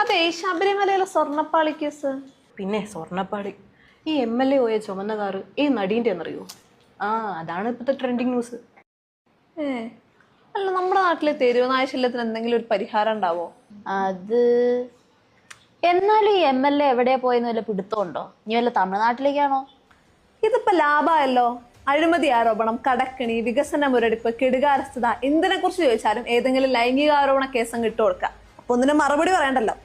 അതെ ഈ ശബരിമലയിലെ സ്വർണ്ണപ്പാളി കേസ്. പിന്നെ സ്വർണ്ണപ്പാളി ഈ MLA പോയ ചുമന്ന കാറ് ഈ നടീൻ്റെ എന്നറിയോ? അതാണ് ഇപ്പോഴത്തെ ട്രെൻഡിങ് ന്യൂസ്. അല്ല നമ്മുടെ നാട്ടിലെ തെരുവുനായ ശല്യത്തിന് എന്തെങ്കിലും ഒരു പരിഹാരം ഉണ്ടാവോ? അത് എന്നാലും ഈ MLA എവിടെയാ പോയെന്ന് വല്ല പിടുത്തമുണ്ടോ? ഇനി വല്ല തമിഴ്നാട്ടിലേക്കാണോ? ഇതിപ്പോ ലാഭമല്ലോ. അഴിമതി ആരോപണം, കടക്കണി, വികസന മുരടിപ്പ്, കെടുകാരസ്ഥത, എന്തിനെ കുറിച്ച് ചോദിച്ചാലും ഏതെങ്കിലും ലൈംഗിക ആരോപണ കേസം കിട്ടുകൊടുക്കുക. അപ്പൊ ഒന്നിനും മറുപടി പറയണ്ടല്ലോ.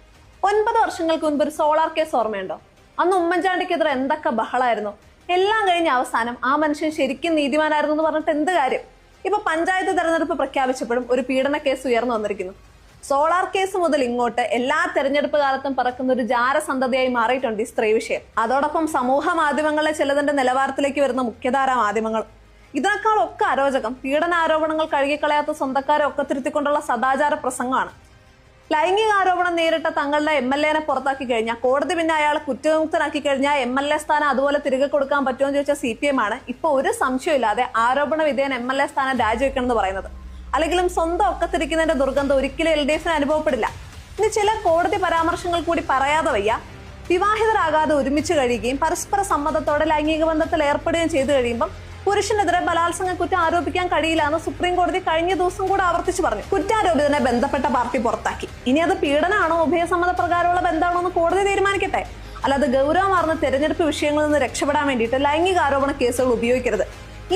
9 വർഷങ്ങൾക്ക് മുൻപ് ഒരു സോളാർ കേസ് ഓർമ്മയുണ്ടോ? അന്ന് ഉമ്മൻചാണ്ടിക്കെതിരെ എന്തൊക്കെ ബഹളായിരുന്നു. എല്ലാം കഴിഞ്ഞ അവസാനം ആ മനുഷ്യൻ ശരിക്കും നീതിമാനായിരുന്നു എന്ന് പറഞ്ഞിട്ട് എന്ത് കാര്യം? ഇപ്പൊ പഞ്ചായത്ത് തെരഞ്ഞെടുപ്പ് പ്രഖ്യാപിച്ചപ്പോഴും ഒരു പീഡന കേസ് ഉയർന്നു വന്നിരിക്കുന്നു. സോളാർ കേസ് മുതൽ ഇങ്ങോട്ട് എല്ലാ തെരഞ്ഞെടുപ്പ് കാലത്തും പറക്കുന്ന ഒരു ജാരസന്തതിയായി മാറിയിട്ടുണ്ട് ഈ സ്ത്രീ വിഷയം. അതോടൊപ്പം സമൂഹ മാധ്യമങ്ങളിലെ ചിലതിന്റെ നിലവാരത്തിലേക്ക് വരുന്ന മുഖ്യധാരാ മാധ്യമങ്ങൾ. ഇതിനേക്കാളൊക്കെ അരോചകം പീഡനാരോപണങ്ങൾ കഴുകിക്കളയാത്ത സ്വന്തക്കാരെ ഒക്കെ തിരുത്തിക്കൊണ്ടുള്ള സദാചാര പ്രസംഗമാണ്. ലൈംഗിക ആരോപണം നേരിട്ട തങ്ങളുടെ MLA-നെ പുറത്താക്കി കഴിഞ്ഞാൽ കോടതി പിന്നെ അയാളെ കുറ്റവിമുക്തനാക്കി കഴിഞ്ഞാൽ MLA സ്ഥാനം അതുപോലെ തിരികെ കൊടുക്കാൻ പറ്റുമെന്ന് ചോദിച്ച CPM ആണ് ഇപ്പൊ ഒരു സംശയമില്ലാതെ ആരോപണ വിധേയൻ MLA സ്ഥാനം രാജിവെക്കണം എന്ന് പറയുന്നത്. അല്ലെങ്കിലും സ്വന്തം ഒക്കത്തിരിക്കുന്നതിന്റെ ദുർഗന്ധം ഒരിക്കലും LDF-ന് അനുഭവപ്പെടില്ല. ഇനി ചില കോടതി പരാമർശങ്ങൾ കൂടി പറയാതെ വയ്യ. വിവാഹിതരാകാതെ ഒരുമിച്ച് കഴിയുകയും പരസ്പര സമ്മതത്തോടെ ലൈംഗിക ബന്ധത്തിൽ ഏർപ്പെടുകയും ചെയ്തു കഴിയുമ്പോൾ പുരുഷനെതിരെ ബലാത്സംഗ കുറ്റം ആരോപിക്കാൻ കഴിയില്ല എന്ന് സുപ്രീം കോടതി കഴിഞ്ഞ ദിവസം കൂടെ ആവർത്തിച്ചു പറഞ്ഞു. കുറ്റാരോപിതനെ ബന്ധപ്പെട്ട പാർട്ടി പുറത്താക്കി. ഇനി അത് പീഡനമാണോ ഉഭയസമ്മത പ്രകാരമുള്ള ബന്ധമാണോ എന്ന് കോടതി തീരുമാനിക്കട്ടെ. അല്ലാതെ ഗൗരവമാർന്ന തെരഞ്ഞെടുപ്പ് വിഷയങ്ങളിൽ നിന്ന് രക്ഷപ്പെടാൻ വേണ്ടിയിട്ട് ലൈംഗിക ആരോപണ കേസുകൾ ഉപയോഗിക്കരുത്.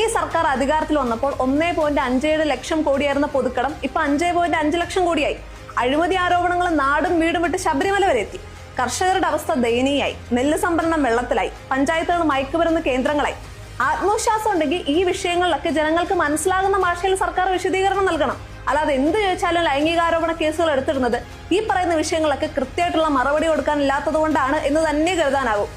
ഈ സർക്കാർ അധികാരത്തിൽ വന്നപ്പോൾ 1.57 ലക്ഷം കോടിയായിരുന്ന പൊതുക്കടം ഇപ്പൊ 5.5 ലക്ഷം കോടിയായി. അഴിമതി ആരോപണങ്ങൾ നാടും വീടും വിട്ട് ശബരിമല വരെ എത്തി. കർഷകരുടെ അവസ്ഥ ദയനീയായി. നെല്ല് സംഭരണം വെള്ളത്തിലായി. പഞ്ചായത്തുകൾ മയക്കുമരുന്ന് കേന്ദ്രങ്ങളായി. ആത്മവിശ്വാസം ഉണ്ടെങ്കിൽ ഈ വിഷയങ്ങളിലൊക്കെ ജനങ്ങൾക്ക് മനസ്സിലാകുന്ന ഭാഷയിൽ സർക്കാർ വിശദീകരണം നൽകണം. അല്ലാതെ എന്ത് ചോദിച്ചാലും ലൈംഗികാരോപണ കേസുകൾ എടുത്തിടുന്നത് ഈ പറയുന്ന വിഷയങ്ങളൊക്കെ കൃത്യമായിട്ടുള്ള മറുപടി കൊടുക്കാനില്ലാത്തത് കൊണ്ടാണ് എന്ന് തന്നെ കരുതാനാവും.